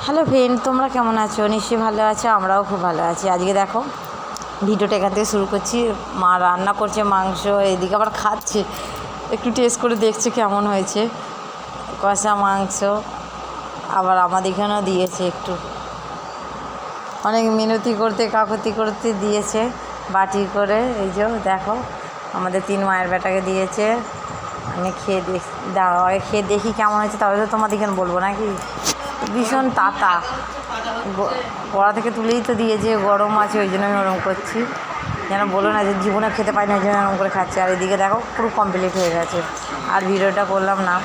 Hello friend, তোমরা কেমন আছো? নিশ্চয়ই ভালো আছো, আমরাও খুব ভালো আছি। আজকে দেখো ভিডিওটা এখান থেকে শুরু করছি। মা রান্না করছে মাংস, এদিকে আবার খাচ্ছে, একটু টেস্ট করে দেখছে কেমন হয়েছে। কষা মাংস আবার আমাদের এখানেও দিয়েছে, একটু অনেক মিনতি করতে কাকুতি করতে দিয়েছে বাটি করে। এই যে দেখো আমাদের 3 মায়ের বেটাকে দিয়েছে। আমি খেয়ে দাঁড়াও আগে খেয়ে দেখি কেমন হয়েছে, তবে তো তোমাদের এখানে বলবো নাকি। ভীষণ তাতা, কড়া থেকে তুলেই তো দিয়েছে, গরম আছে ওই জন্য আমি ওরম করছি, যেন বলো না যে জীবনে খেতে পাই না, ওই জন্য ওরম করে খাচ্ছি। আর এদিকে দেখো পুরো কমপ্লিট হয়ে গেছে। আর ভিডিওটা করলাম না,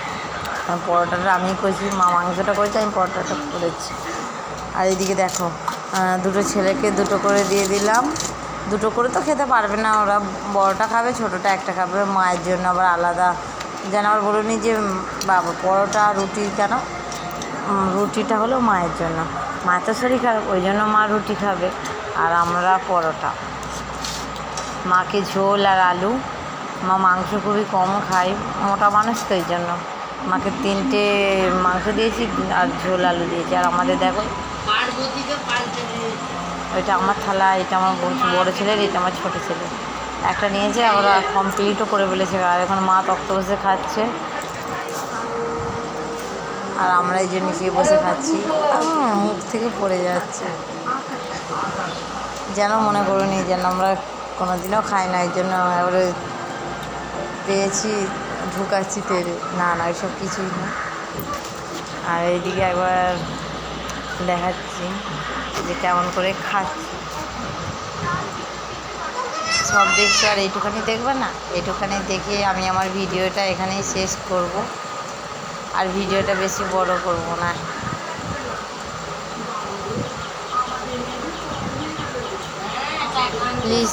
পরোটাটা আমি করেছি, মা মাংসটা করেছি, আমি পরোটাটা করেছি। আর এদিকে দেখো দুটো ছেলেকে দুটো করে দিয়ে দিলাম। দুটো করে তো খেতে পারবে না ওরা, বড়টা খাবে, ছোটোটা একটা খাবে। মায়ের জন্য আবার আলাদা, যেন আবার বলুনি যে বাবা পরোটা রুটি কেন, রুটিটা হলো মায়ের জন্য। মায়ের তো শরীর খারাপ, ওই জন্য মা রুটি খাবে আর আমরা পরোটা। মাকে ঝোল আর আলু, মা মাংস খুবই কম খায়, মোটা মানুষ তো, এই জন্য মাকে 3টে মাংস দিয়েছি আর ঝোল আলু দিয়েছি। আর আমাদের দেখো এটা আমার থালা, এটা আমার বড়ো ছেলের, এটা আমার ছোটো ছেলে। একটা নিয়েছে, ওরা কমপ্লিটও করে ফেলেছে। আর এখন মা তক্ত বসে খাচ্ছে আর আমরা এই যে নিচে বসে খাচ্ছি। মুখ থেকে পড়ে যাচ্ছে, যেন মনে করুনি যেন আমরা কোনো দিনও খাই না, এই জন্য এবারে পেয়েছি ঢুকাচ্ছি তেলে। না না ওইসব কিছুই না। আর এইদিকে একবার দেখাচ্ছি যে কেমন করে খাচ্ছি। সব দেখছো আর এইটুখানি দেখবে না, এইটুখানি দেখে আমি আমার ভিডিওটা এখানেই শেষ করব। আর ভিডিওটা বেশি বড় করব না। প্লিজ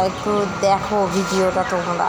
একটু দেখো ভিডিওটা তোমরা।